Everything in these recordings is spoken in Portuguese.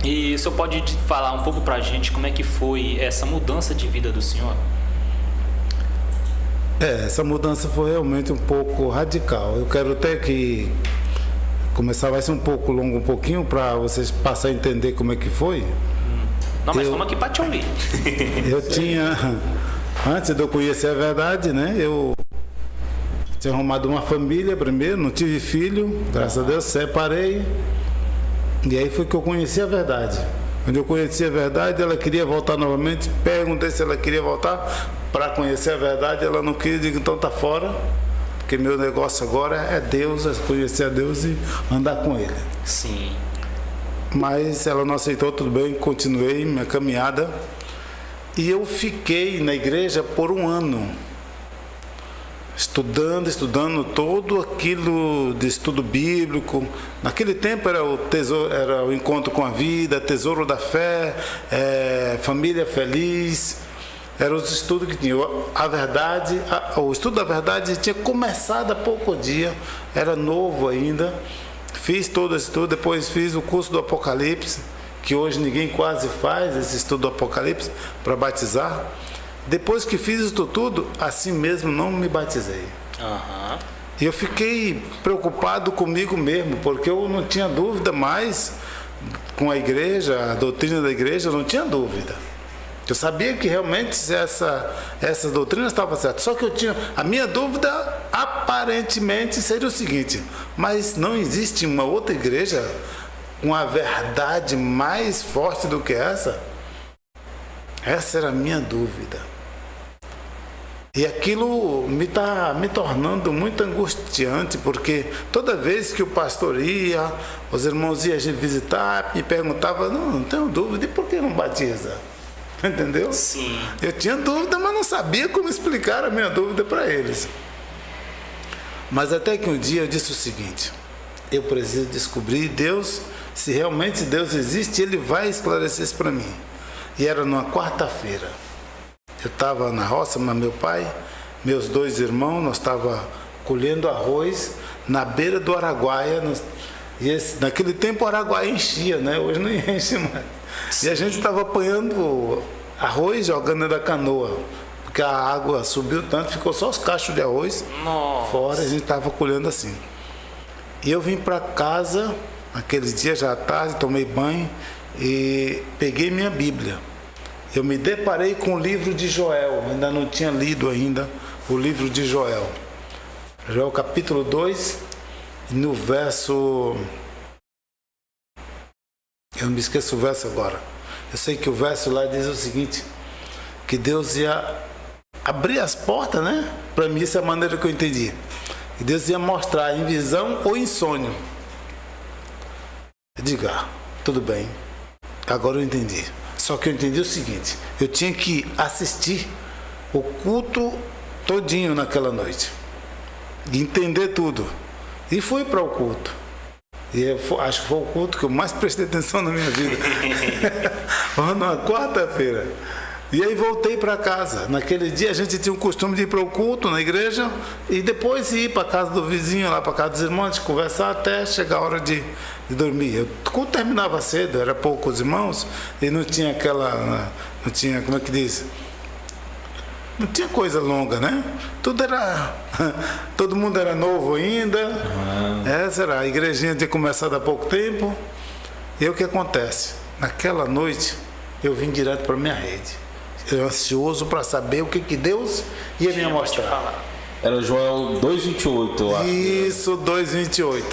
E o senhor pode falar um pouco pra gente como é que foi essa mudança de vida do senhor? Essa mudança foi realmente um pouco radical. Eu quero até que começar, vai ser um pouco longo, um pouquinho, para vocês passarem a entender como é que foi. Não, mas estamos aqui para te ouvir. Eu tinha, antes de eu conhecer a verdade, né? Eu tinha arrumado uma família primeiro, não tive filho, graças a Deus, separei. E aí foi que eu conheci a verdade. Quando eu conheci a verdade, ela queria voltar novamente. Perguntei se ela queria voltar para conhecer a verdade. Ela não queria, digo, então tá fora. Porque meu negócio agora é Deus, é conhecer a Deus e andar com Ele. Sim. Mas ela não aceitou, tudo bem, continuei minha caminhada. E eu fiquei na igreja por um ano. Estudando todo aquilo de estudo bíblico. Naquele tempo era o tesouro, era o encontro com a vida, tesouro da fé, família feliz. Eram os estudos que tinha. A verdade, o estudo da verdade tinha começado há pouco dia, era novo ainda. Fiz todo esse estudo, depois fiz o curso do Apocalipse, que hoje ninguém quase faz esse estudo do Apocalipse para batizar. Depois que fiz isso tudo, assim mesmo não me batizei. E eu fiquei preocupado comigo mesmo, porque eu não tinha dúvida mais com a igreja, a doutrina da igreja, eu não tinha dúvida. Eu sabia que realmente essa doutrina estava certa. Só que eu tinha, a minha dúvida aparentemente seria o seguinte: mas não existe uma outra igreja com a verdade mais forte do que essa? Essa era a minha dúvida. E aquilo me está me tornando muito angustiante, porque toda vez que o pastor ia, os irmãos iam visitar, me perguntavam, não tenho dúvida, e por que não batiza? Entendeu? Sim. Eu tinha dúvida, mas não sabia como explicar a minha dúvida para eles. Mas até que um dia eu disse o seguinte: eu preciso descobrir Deus, se realmente Deus existe, Ele vai esclarecer isso para mim. E era numa quarta-feira. Eu estava na roça, mas meu pai, meus dois irmãos, nós estávamos colhendo arroz na beira do Araguaia. Naquele tempo o Araguaia enchia, né? Hoje não enche mais. Sim. E a gente estava apanhando arroz, jogando da canoa, porque a água subiu tanto, ficou só os cachos de arroz. Nossa. Fora, a gente estava colhendo assim. E eu vim para casa, aqueles dias já à tarde, tomei banho e peguei minha Bíblia. Eu me deparei com o livro de Joel, ainda não tinha lido ainda o livro de Joel. Joel capítulo 2, no verso... Eu me esqueço o verso agora. Eu sei que o verso lá diz o seguinte, que Deus ia abrir as portas, né? Para mim, essa é a maneira que eu entendi. E Deus ia mostrar em visão ou em sonho. Eu digo, tudo bem, agora eu entendi. Só que eu entendi o seguinte, eu tinha que assistir o culto todinho naquela noite. E entender tudo. E fui para o culto. E acho que foi o culto que eu mais prestei atenção na minha vida. Na quarta-feira. E aí voltei para casa. Naquele dia a gente tinha o costume de ir para o culto na igreja e depois ir para a casa do vizinho, lá para a casa dos irmãos, de conversar até chegar a hora de dormir. O culto terminava cedo, era poucos irmãos e não tinha não tinha, como é que diz? Não tinha coisa longa, né? Todo mundo era novo ainda. Essa era, a igrejinha tinha começado há pouco tempo. E o que acontece? Naquela noite eu vim direto para minha rede. Eu ansioso para saber o que Deus ia me mostrar. Era Joel 2:28, eu acho. Isso, 2:28.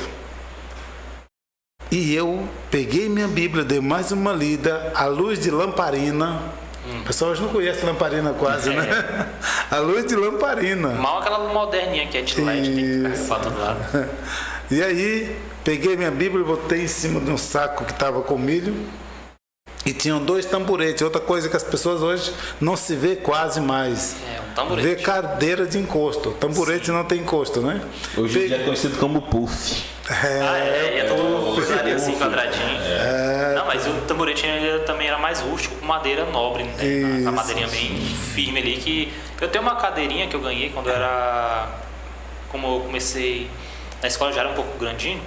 E eu peguei minha Bíblia, dei mais uma lida, à luz de lamparina. O pessoal hoje não conhece lamparina quase, né? A luz de lamparina. Mal aquela moderninha que é de LED, tem que ficar para todo lado. E aí, peguei minha Bíblia e botei em cima de um saco que estava com milho. E tinham 2 tamboretes, outra coisa que as pessoas hoje não se vê quase mais. Um tamborete. Vê cadeira de encosto. Tamborete não tem encosto, né? Hoje em dia é conhecido como puff. É todo usado assim, quadradinho. Não, mas o tamborete também era mais rústico, com madeira nobre, né? Uma madeirinha bem firme ali, que... Eu tenho uma cadeirinha que eu ganhei quando eu era... Como eu comecei na escola já era um pouco grandinho,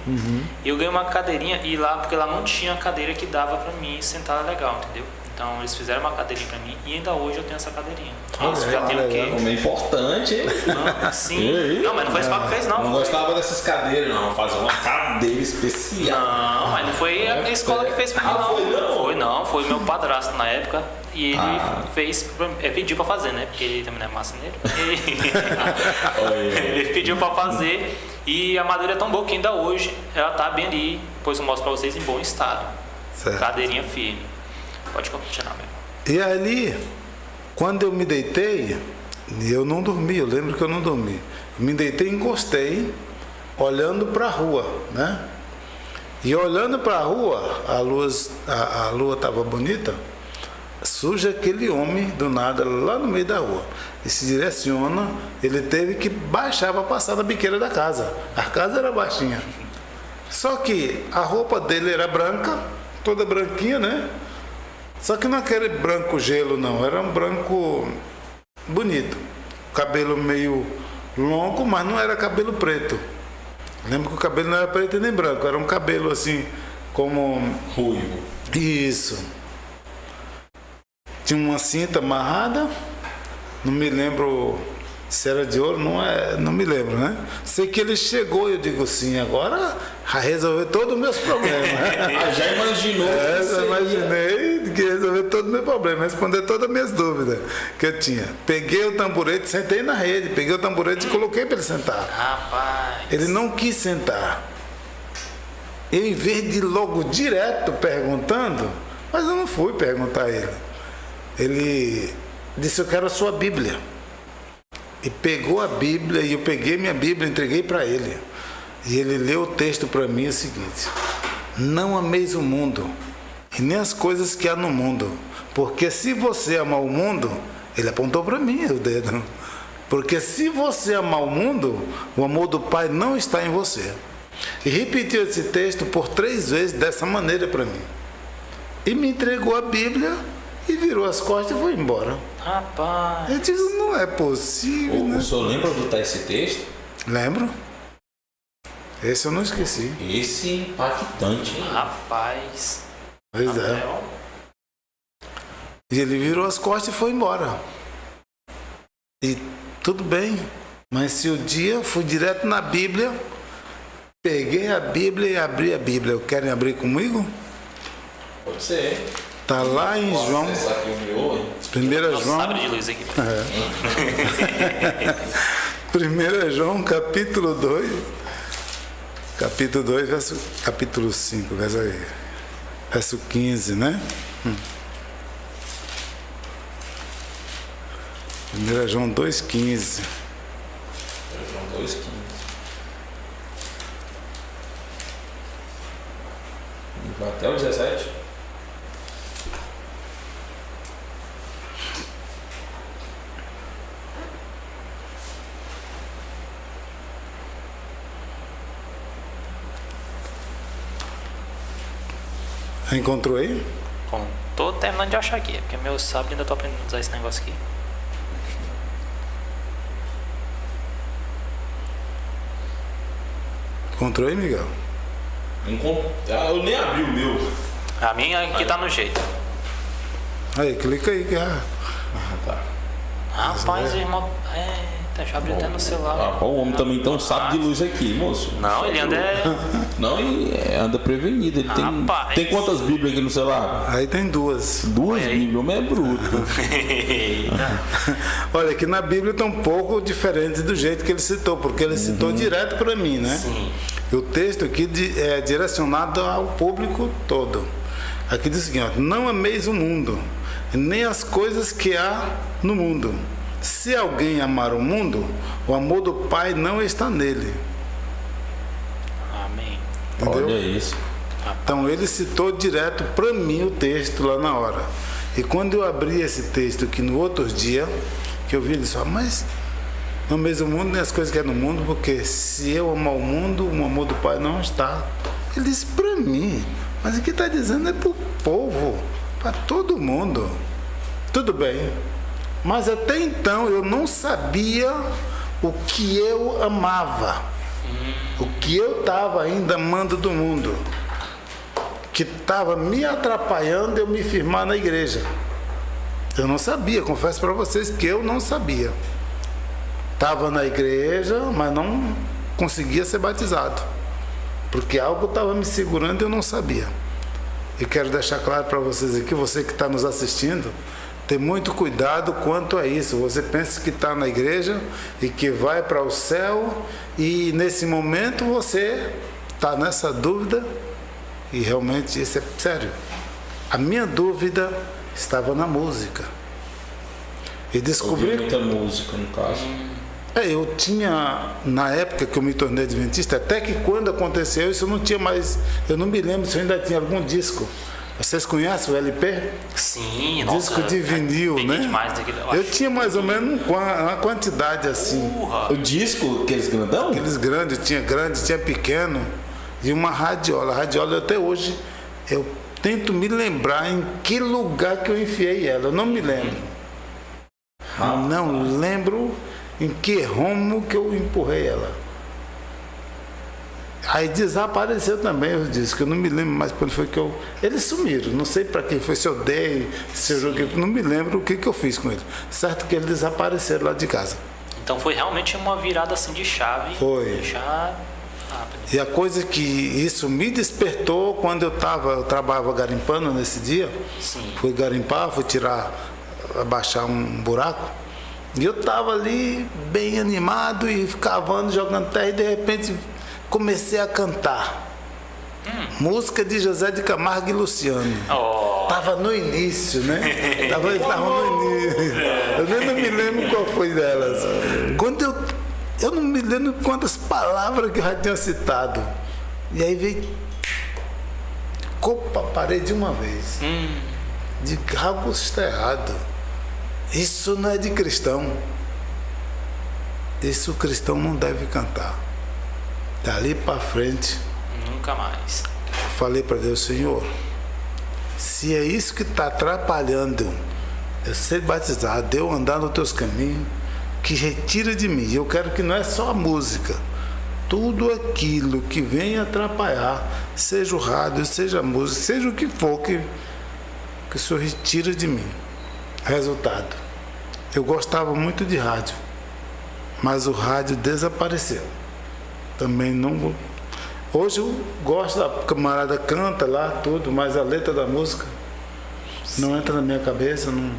e eu ganhei uma cadeirinha, e lá, porque lá não tinha cadeira que dava pra mim sentar legal, entendeu? Então eles fizeram uma cadeirinha pra mim, e ainda hoje eu tenho essa cadeirinha. Isso já tem o quê? Como é importante, hein? Sim. Não, mas não foi esse papo que fez, não. Não gostava dessas cadeiras, não. Fazer uma cadeira especial. Não, mas não foi a escola que fez pra mim, não. Foi meu padrasto na época. E ele fez, pediu pra fazer, né? Porque ele também não é marceneiro. Ele pediu pra fazer. E a madeira é tão boa que ainda hoje ela tá bem ali. Depois eu mostro pra vocês em bom estado. Certo. Cadeirinha firme. Pode continuar mesmo. E ali, quando eu me deitei, eu não dormi, eu lembro que eu não dormi. Eu me deitei e encostei, olhando para a rua, né? E olhando para a rua, a lua estava bonita, surge aquele homem do nada lá no meio da rua. E se direciona, ele teve que baixar para passar na biqueira da casa. A casa era baixinha. Só que a roupa dele era branca, toda branquinha, né? Só que não aquele branco gelo, não. Era um branco bonito. Cabelo meio longo, mas não era cabelo preto. Lembro que o cabelo não era preto e nem branco. Era um cabelo assim, como... ruivo. Isso. Tinha uma cinta amarrada. Não me lembro se era de ouro, não me lembro, né? Sei que ele chegou e eu digo assim, agora vai resolver todos os meus problemas. Já imaginou? Já imaginei que ia resolver todos os meus problemas, responder todas as minhas dúvidas que eu tinha. Peguei o tamborete, sentei na rede, peguei o tamborete e coloquei para ele sentar. Rapaz. Ele não quis sentar. Eu, em vez de ir logo direto perguntando, mas eu não fui perguntar a ele. Ele disse, eu quero a sua Bíblia. E pegou a Bíblia, e eu peguei minha Bíblia e entreguei para ele. E ele leu o texto para mim o seguinte: não ameis o mundo, e nem as coisas que há no mundo. Porque se você amar o mundo, ele apontou para mim o dedo. Porque se você amar o mundo, o amor do Pai não está em você. E repetiu esse texto por 3 vezes dessa maneira para mim. E me entregou a Bíblia e virou as costas e foi embora. Rapaz. Eu disse, não é possível, né? O senhor lembra do esse texto? Lembro. Esse eu não esqueci. Esse impactante, hein? Rapaz. Pois é. E ele virou as costas e foi embora. E tudo bem. Mas se o dia fui direto na Bíblia, peguei a Bíblia e abri a Bíblia. Querem abrir comigo? Pode ser. Está lá em João. 1 João. Sabre de luz aqui. 1 João, capítulo 2. Capítulo 2, capítulo 5, verso 15, né? 1 João 2,15. João 2,15. Até o 17. Encontrou aí? Bom, tô terminando de achar aqui, porque meu sábado ainda tô aprendendo a usar esse negócio aqui. Encontrou aí, Miguel? Eu nem abri o meu. A minha aqui tá no jeito. Aí, clica aí. Tá. Rapaz, irmão. Já abriu até no celular. O homem também tem um sábio de luz aqui, moço. Não, ele anda. Não, ele anda prevenido. Ele tem quantas Bíblias aqui no celular? Aí tem 2. 2 Bíblias, o homem é bruto. Olha, aqui na Bíblia está um pouco diferente do jeito que ele citou, porque ele citou direto para mim, né? Sim. E o texto aqui é direcionado ao público todo. Aqui diz o seguinte: não ameis o mundo, nem as coisas que há no mundo. Se alguém amar o mundo, o amor do Pai não está nele. Amém. Entendeu? Olha isso. Então ele citou direto para mim o texto lá na hora. E quando eu abri esse texto aqui no outro dia, que eu vi, ele disse, mas não ameis o mundo nem as coisas que há no mundo, porque se eu amar o mundo, o amor do Pai não está. Ele disse para mim, mas o que está dizendo é para o povo, para todo mundo. Tudo bem. Mas até então eu não sabia o que eu amava. O que eu estava ainda amando do mundo, que estava me atrapalhando eu me firmar na igreja. Eu não sabia, confesso para vocês que eu não sabia. Estava na igreja, mas não conseguia ser batizado, porque algo estava me segurando e eu não sabia. E quero deixar claro para vocês aqui, você que está nos assistindo, tem muito cuidado quanto a isso. Você pensa que está na igreja e que vai para o céu, e nesse momento você está nessa dúvida, e realmente isso é sério. A minha dúvida estava na música. E descobri muita música, no caso. Eu tinha, na época que eu me tornei adventista, até que quando aconteceu isso eu não tinha mais, eu não me lembro se eu ainda tinha algum disco. Vocês conhecem o LP? Sim, disco de vinil, né? Eu tinha mais ou menos uma quantidade assim. O disco, aqueles grandão? Aqueles grandes, tinha pequeno, e uma radiola. A radiola até hoje, eu tento me lembrar em que lugar que eu enfiei ela, eu não me lembro. Não lembro em que rumo que eu empurrei ela. Aí desapareceu também os discos, eu não me lembro mais quando foi que eu... Eles sumiram, não sei para quem foi, se eu dei, se eu joguei, não me lembro o que eu fiz com eles. Certo que eles desapareceram lá de casa. Então foi realmente uma virada assim de chave. Foi. Já rápido. E a coisa que isso me despertou quando eu trabalhava garimpando nesse dia. Sim. Fui garimpar, fui abaixar um buraco. E eu estava ali bem animado e cavando, jogando terra, e de repente comecei a cantar. Música de José de Camargo e Luciano. Tava no início, né? Tava no início. Eu nem não me lembro qual foi delas. Quando eu não me lembro quantas palavras que eu já tinha citado. E aí veio copa a parede uma vez. De algo está errado. Isso não é de cristão. Isso o cristão não deve cantar. Dali para frente, nunca mais. Eu falei para Deus, Senhor, se é isso que está atrapalhando eu ser batizado, eu andar nos teus caminhos, que retira de mim. Eu quero que não é só a música, tudo aquilo que vem atrapalhar, seja o rádio, seja a música, seja o que for, que o Senhor retira de mim. Resultado, eu gostava muito de rádio, mas o rádio desapareceu. Também não. Hoje eu gosto, da camarada canta lá tudo, mas a letra da música não entra na minha cabeça, não,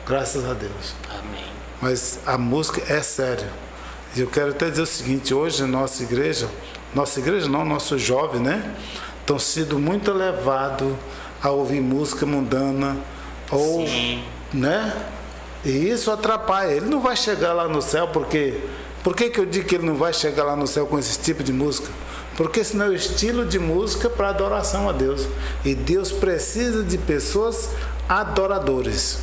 graças a Deus. Amém. Mas a música é séria. E eu quero até dizer o seguinte, hoje nossa igreja não, nossos jovens, né, estão sendo muito levados a ouvir música mundana, ou, sim, né? E isso atrapalha. Ele não vai chegar lá no céu, porque... Por que eu digo que ele não vai chegar lá no céu com esse tipo de música? Porque esse não é o estilo de música para adoração a Deus. E Deus precisa de pessoas adoradores.